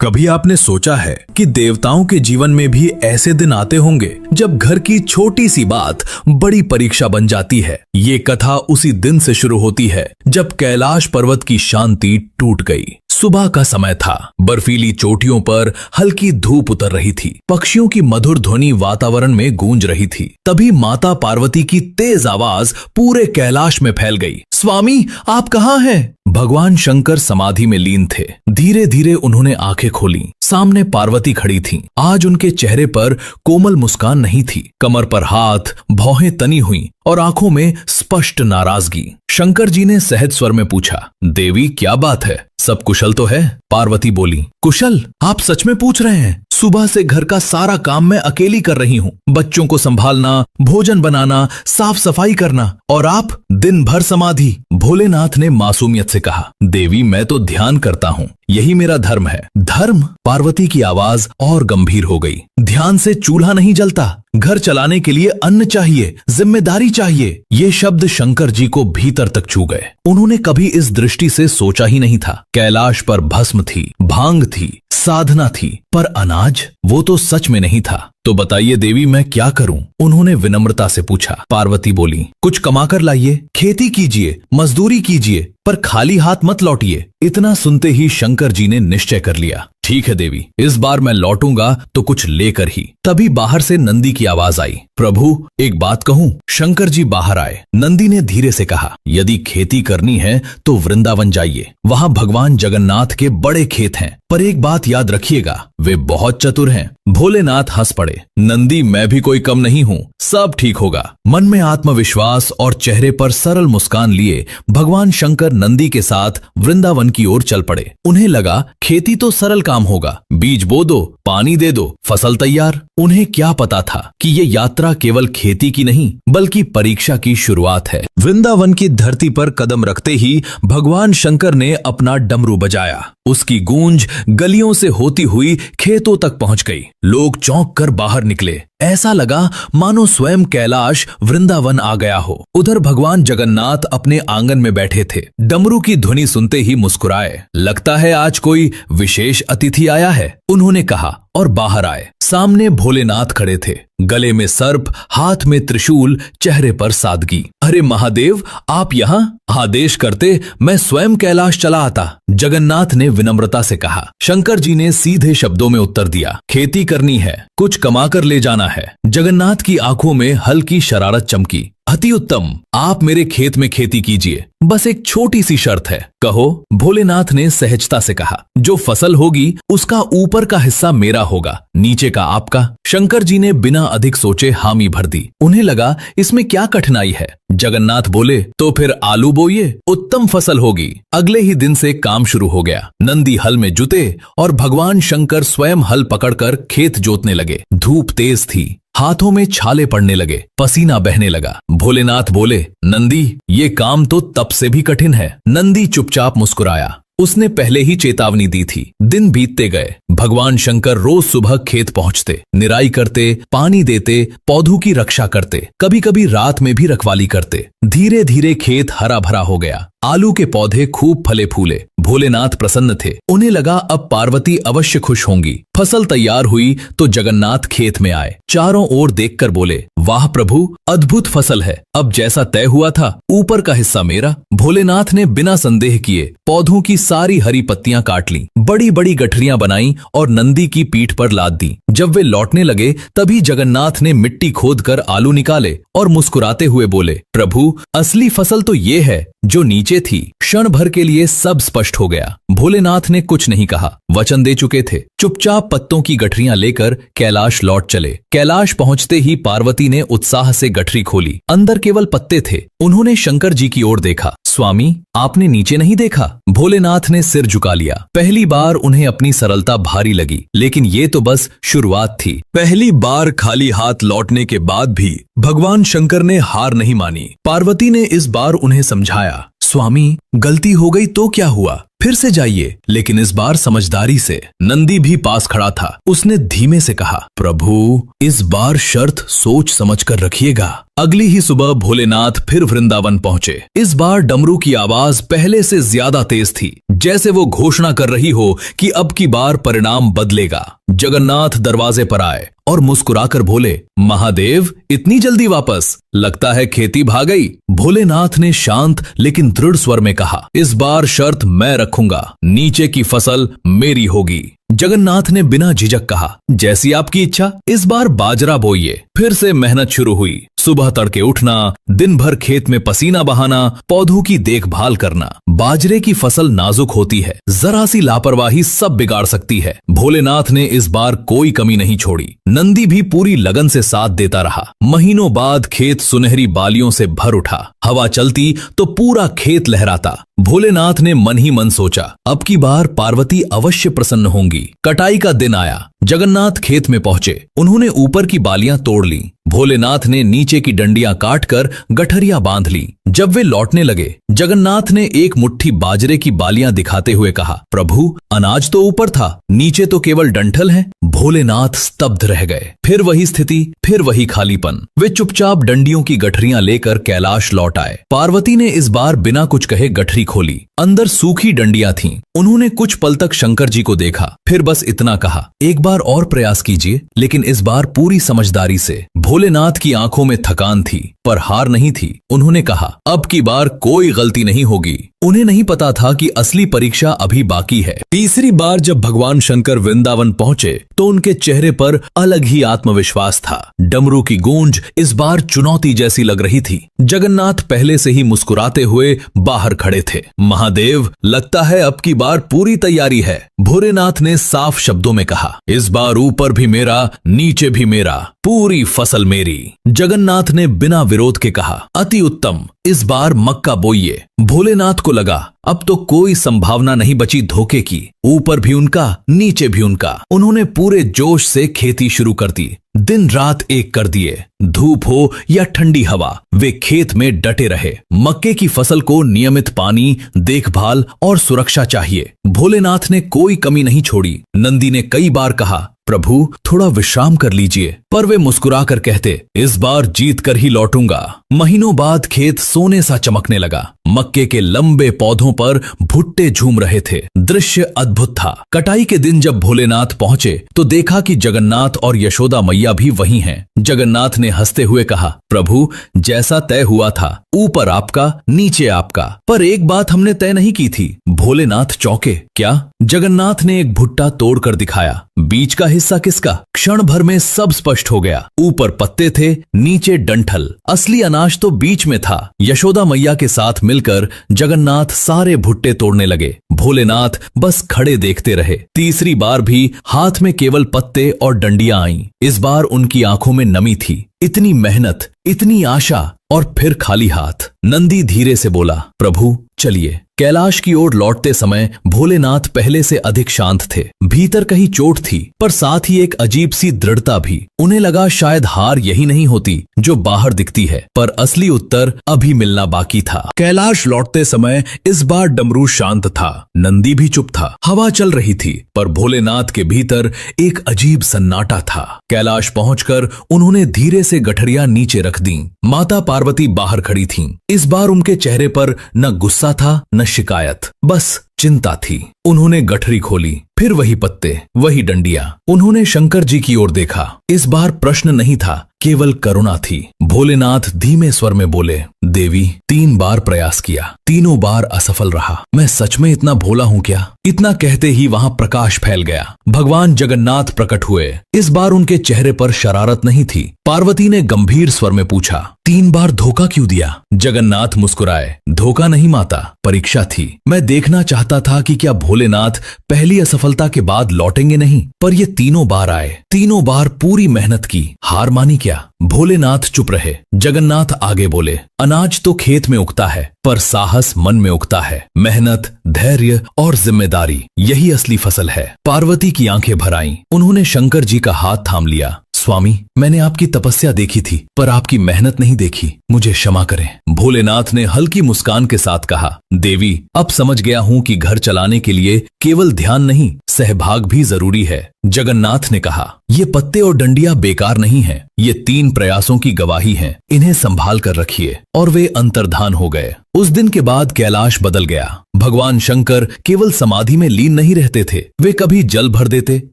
कभी आपने सोचा है कि देवताओं के जीवन में भी ऐसे दिन आते होंगे जब घर की छोटी सी बात बड़ी परीक्षा बन जाती है। ये कथा उसी दिन से शुरू होती है जब कैलाश पर्वत की शांति टूट गई। सुबह का समय था। बर्फीली चोटियों पर हल्की धूप उतर रही थी। पक्षियों की मधुर ध्वनि वातावरण में गूंज रही थी। तभी माता पार्वती की तेज आवाज पूरे कैलाश में फैल गई। स्वामी, आप कहाँ हैं? भगवान शंकर समाधि में लीन थे। धीरे धीरे उन्होंने आंखें खोली। सामने पार्वती खड़ी थीं। आज उनके चेहरे पर कोमल मुस्कान नहीं थी। कमर पर हाथ, भौहें तनी हुई और आंखों में स्पष्ट नाराजगी। शंकर जी ने सहज स्वर में पूछा, देवी क्या बात है? सब कुशल तो है? पार्वती बोली, कुशल? आप सच में पूछ रहे हैं? सुबह से घर का सारा काम मैं अकेली कर रही हूँ। बच्चों को संभालना, भोजन बनाना, साफ सफाई करना, और आप दिन भर समाधि। भोलेनाथ ने मासूमियत से कहा, देवी मैं तो ध्यान करता हूँ, यही मेरा धर्म है। धर्म? पार्वती की आवाज और गंभीर हो गई। ध्यान से चूल्हा नहीं जलता। घर चलाने के लिए अन्न चाहिए, जिम्मेदारी चाहिए। ये शब्द शंकर जी को भीतर तक छू गए। उन्होंने कभी इस दृष्टि से सोचा ही नहीं था। कैलाश पर भस्म थी, भांग थी, साधना थी, पर अनाज, वो तो सच में नहीं था। तो बताइए देवी, मैं क्या करूं? उन्होंने विनम्रता से पूछा। पार्वती बोली, कुछ कमाकर लाइए, खेती कीजिए, मजदूरी कीजिए, पर खाली हाथ मत लौटिए। इतना सुनते ही शंकर जी ने निश्चय कर लिया, ठीक है देवी, इस बार मैं लौटूंगा तो कुछ लेकर ही। तभी बाहर से नंदी की आवाज आई, प्रभु एक बात कहूं? शंकर जी बाहर आए। नंदी ने धीरे से कहा, यदि खेती करनी है तो वृंदावन जाइए, वहां भगवान जगन्नाथ के बड़े खेत हैं, पर एक बात याद रखिएगा, वे बहुत चतुर हैं। भोलेनाथ हंस पड़े, नंदी मैं भी कोई कम नहीं हूँ, सब ठीक होगा। मन में आत्मविश्वास और चेहरे पर सरल मुस्कान लिए भगवान शंकर नंदी के साथ वृंदावन की ओर चल पड़े। उन्हें लगा खेती तो सरल काम होगा, बीज बो दो, पानी दे दो, फसल तैयार। उन्हें क्या पता था कि ये यात्रा केवल खेती की नहीं बल्कि परीक्षा की शुरुआत है। वृंदावन की धरती पर कदम रखते ही भगवान शंकर ने अपना डमरू बजाया। उसकी गूंज गलियों से होती हुई खेतों तक पहुंच गई। लोग चौंक कर बाहर निकले। ऐसा लगा मानो स्वयं कैलाश वृंदावन आ गया हो। उधर भगवान जगन्नाथ अपने आंगन में बैठे थे। डमरू की ध्वनि सुनते ही मुस्कुराए। लगता है आज कोई विशेष अतिथि आया है, उन्होंने कहा और बाहर आए। सामने भोलेनाथ खड़े थे, गले में सर्प, हाथ में त्रिशूल, चेहरे पर सादगी। अरे महादेव, आप यहाँ? आदेश करते मैं स्वयं कैलाश चला आता, जगन्नाथ ने विनम्रता से कहा। शंकर जी ने सीधे शब्दों में उत्तर दिया, खेती करनी है, कुछ कमाकर ले जाना है। जगन्नाथ की आंखों में हल्की शरारत चमकी। अति उत्तम, आप मेरे खेत में खेती कीजिए, बस एक छोटी सी शर्त है। कहो, भोलेनाथ ने सहजता से कहा। जो फसल होगी उसका ऊपर का हिस्सा मेरा होगा, नीचे का आपका। शंकर जी ने बिना अधिक सोचे हामी भर दी। उन्हें लगा इसमें क्या कठिनाई है। जगन्नाथ बोले, तो फिर आलू बोइए, उत्तम फसल होगी। अगले ही दिन से काम शुरू हो गया। नंदी हल में जुते और भगवान शंकर स्वयं हल पकड़कर खेत जोतने लगे। धूप तेज थी, हाथों में छाले पड़ने लगे, पसीना बहने लगा। भोलेनाथ बोले, नंदी ये काम तो तब से भी कठिन है। नंदी चुपचाप मुस्कुराया। उसने पहले ही चेतावनी दी थी। दिन बीतते गए। भगवान शंकर रोज सुबह खेत पहुंचते, निराई करते, पानी देते, पौधों की रक्षा करते, कभी कभी रात में भी रखवाली करते। धीरे धीरे खेत हरा भरा हो गया। आलू के पौधे खूब फले फूले। भोलेनाथ प्रसन्न थे। उन्हें लगा अब पार्वती अवश्य खुश होंगी। फसल तैयार हुई तो जगन्नाथ खेत में आए। चारों ओर देखकर बोले, वाह प्रभु, अद्भुत फसल है। अब जैसा तय हुआ था, ऊपर का हिस्सा मेरा। भोलेनाथ ने बिना संदेह किए पौधों की सारी हरी पत्तियां काट ली, बड़ी बड़ी गठरियां बनाई और नंदी की पीठ पर लाद दी। जब वे लौटने लगे तभी जगन्नाथ ने मिट्टी खोदकर आलू निकाले और मुस्कुराते हुए बोले, प्रभु असली फसल तो ये है जो नीचे थी। क्षण भर के लिए सब स्पष्ट हो गया। भोलेनाथ ने कुछ नहीं कहा, वचन दे चुके थे। चुपचाप पत्तों की गठरियां लेकर कैलाश लौट चले। कैलाश पहुंचते ही पार्वती ने उत्साह से गठरी खोली। अंदर केवल पत्ते थे। उन्होंने शंकर जी की ओर देखा। स्वामी, आपने नीचे नहीं देखा? भोलेनाथ ने सिर झुका लिया। पहली बार उन्हें अपनी सरलता भारी लगी, लेकिन ये तो बस शुरुआत थी। पहली बार खाली हाथ लौटने के बाद भी भगवान शंकर ने हार नहीं मानी। पार्वती ने इस बार उन्हें समझाया, स्वामी गलती हो गई तो क्या हुआ, फिर से जाइए, लेकिन इस बार समझदारी से। नंदी भी पास खड़ा था। उसने धीमे से कहा, प्रभु इस बार शर्त सोच समझ कर रखिएगा। अगली ही सुबह भोलेनाथ फिर वृंदावन पहुंचे। इस बार डमरू की आवाज पहले से ज्यादा तेज थी, जैसे वो घोषणा कर रही हो कि अब की बार परिणाम बदलेगा। जगन्नाथ दरवाजे पर आए और मुस्कुराकर बोले, महादेव इतनी जल्दी वापस? लगता है खेती भाग गई। भोलेनाथ ने शांत लेकिन दृढ़ स्वर में कहा, इस बार शर्त मैं रखूंगा, नीचे की फसल मेरी होगी। जगन्नाथ ने बिना झिझक कहा, जैसी आपकी इच्छा। इस बार बाजरा बोइए। फिर से मेहनत शुरू हुई। सुबह तड़के उठना, दिन भर खेत में पसीना बहाना, पौधों की देखभाल करना। बाजरे की फसल नाजुक होती है, जरा सी लापरवाही सब बिगाड़ सकती है। भोलेनाथ ने इस बार कोई कमी नहीं छोड़ी। नंदी भी पूरी लगन से साथ देता रहा। महीनों बाद खेत सुनहरी बालियों से भर उठा। हवा चलती तो पूरा खेत लहराता। भोलेनाथ ने मन ही मन सोचा, अब की बार पार्वती अवश्य प्रसन्न होंगी। कटाई का दिन आया। जगन्नाथ खेत में पहुंचे। उन्होंने ऊपर की बालियां तोड़ ली। भोलेनाथ ने नीचे की डंडियां काटकर गठरिया बांध ली। जब वे लौटने लगे, जगन्नाथ ने एक मुट्ठी बाजरे की बालियां दिखाते हुए कहा, प्रभु अनाज तो ऊपर था, नीचे तो केवल डंठल है। भोलेनाथ स्तब्ध रह गए। फिर वही स्थिति, फिर वही खालीपन। वे चुपचाप डंडियों की गठरियां लेकर कैलाश लौट आए। पार्वती ने इस बार बिना कुछ कहे गठरी खोली। अंदर सूखी डंडियां थीं। उन्होंने कुछ पल तक शंकर जी को देखा, फिर बस इतना कहा, एक बार और प्रयास कीजिए, लेकिन इस बार पूरी समझदारी से। भोलेनाथ की आंखों में थकान थी, पर हार नहीं थी। उन्होंने कहा, अब की बार कोई गलती नहीं होगी। उन्हें नहीं पता था कि असली परीक्षा अभी बाकी है। तीसरी बार जब भगवान शंकर वृंदावन पहुंचे तो उनके चेहरे पर अलग ही आत्मविश्वास था। डमरू की गूंज इस बार चुनौती जैसी लग रही थी। जगन्नाथ पहले से ही मुस्कुराते हुए बाहर खड़े थे। महादेव, लगता है अब की बार पूरी तैयारी है। भोलेनाथ ने साफ शब्दों में कहा, इस बार ऊपर भी मेरा, नीचे भी मेरा, पूरी फसल मेरी। जगन्नाथ ने बिना विरोध के कहा, अति उत्तम, इस बार मक्का बोइए। भोलेनाथ को लगा अब तो कोई संभावना नहीं बची धोखे की। ऊपर भी उनका, नीचे भी उनका। उन्होंने पूरे जोश से खेती शुरू कर दी। दिन रात एक कर दिए। धूप हो या ठंडी हवा, वे खेत में डटे रहे। मक्के की फसल को नियमित पानी, देखभाल और सुरक्षा चाहिए। भोलेनाथ ने कोई कमी नहीं छोड़ी। नंदी ने कई बार कहा, प्रभु थोड़ा विश्राम कर लीजिए, पर वे मुस्कुराकर कहते, इस बार जीत कर ही लौटूंगा। महीनों बाद खेत सोने सा चमकने लगा। मक्के के लंबे पौधों पर भुट्टे झूम रहे थे। दृश्य अद्भुत था। कटाई के दिन जब भोलेनाथ पहुंचे तो देखा कि जगन्नाथ और यशोदा मैया भी वहीं हैं। जगन्नाथ ने हंसते हुए कहा, प्रभु जैसा तय हुआ था, ऊपर आपका, नीचे आपका, पर एक बात हमने तय नहीं की थी। भोलेनाथ चौंके। क्या? जगन्नाथ ने एक भुट्टा तोड़कर दिखाया। बीच का हिस्सा किसका? क्षण भर में सब स्पष्ट हो गया। ऊपर पत्ते थे, नीचे डंठल। असली अनाज तो बीच में था। यशोदा मैया के साथ मिलकर जगन्नाथ सारे भुट्टे तोड़ने लगे। भोलेनाथ बस खड़े देखते रहे। तीसरी बार भी हाथ में केवल पत्ते और डंडियां आईं। इस बार उनकी आंखों में नमी थी। इतनी मेहनत, इतनी आशा, और फिर खाली हाथ। नंदी धीरे से बोला, प्रभु चलिए। कैलाश की ओर लौटते समय भोलेनाथ पहले से अधिक शांत थे। भीतर कहीं चोट थी, पर साथ ही एक अजीब सी दृढ़ता भी। उन्हें लगा शायद हार यही नहीं होती जो बाहर दिखती है, पर असली उत्तर अभी मिलना बाकी था। कैलाश लौटते समय इस बार डमरू शांत था। नंदी भी चुप था। हवा चल रही थी, पर भोलेनाथ के भीतर एक अजीब सन्नाटा था। कैलाश पहुंचकर उन्होंने धीरे से गठरियां नीचे रख दी। माता पार्वती बाहर खड़ी थीं। इस बार उनके चेहरे पर न गुस्सा था, न शिकायत, बस चिंता थी। उन्होंने गठरी खोली। फिर वही पत्ते, वही डंडियां। उन्होंने शंकर जी की ओर देखा। इस बार प्रश्न नहीं था, केवल करुणा थी। भोलेनाथ धीमे स्वर में बोले, देवी 3 बार प्रयास किया, तीनों बार असफल रहा। मैं सच में इतना भोला हूं क्या? इतना कहते ही वहां प्रकाश फैल गया। भगवान जगन्नाथ प्रकट हुए। इस बार उनके चेहरे पर शरारत नहीं थी। पार्वती ने गंभीर स्वर में पूछा, 3 बार धोखा क्यों दिया? जगन्नाथ मुस्कुराए, धोखा नहीं माता, परीक्षा थी। मैं देखना चाहता था कि क्या भोलेनाथ पहली असफलता के बाद लौटेंगे नहीं, पर ये तीनों बार आए। तीनों बार पूरी मेहनत की। हार मानी क्या? भोलेनाथ चुप रहे। जगन्नाथ आगे बोले, अनाज तो खेत में उगता है, पर साहस मन में उगता है। मेहनत, धैर्य और जिम्मेदारी, यही असली फसल है। पार्वती की आंखें भर आईं। उन्होंने शंकर जी का हाथ थाम लिया। स्वामी, मैंने आपकी तपस्या देखी थी पर आपकी मेहनत नहीं देखी, मुझे क्षमा करें। भोलेनाथ ने हल्की मुस्कान के साथ कहा, देवी, अब समझ गया हूं कि घर चलाने के लिए केवल ध्यान नहीं, सहभाग भी जरूरी है। जगन्नाथ ने कहा, ये पत्ते और डंडियां बेकार नहीं हैं, ये 3 प्रयासों की गवाही हैं, इन्हें संभाल कर रखिए। और वे अंतर्धान हो गए। उस दिन के बाद कैलाश बदल गया। भगवान शंकर केवल समाधि में लीन नहीं रहते थे, वे कभी जल भर देते,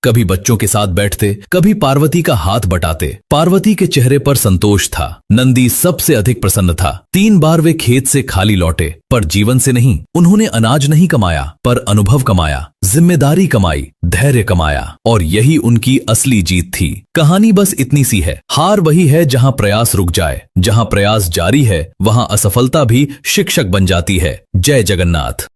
कभी बच्चों के साथ बैठते, कभी पार्वती का हाथ बटाते। पार्वती के चेहरे पर संतोष था, नंदी सबसे अधिक प्रसन्न था। 3 बार वे खेत से खाली लौटे, पर जीवन से नहीं। उन्होंने अनाज नहीं कमाया, पर अनुभव कमाया, जिम्मेदारी कमाई, धैर्य कमाया, और यही उनकी असली जीत थी। कहानी बस इतनी सी है, हार वही है जहां प्रयास रुक जाए, जहां प्रयास जारी है वहां असफलता भी शिक्षक बन जाती है। जय जगन्नाथ।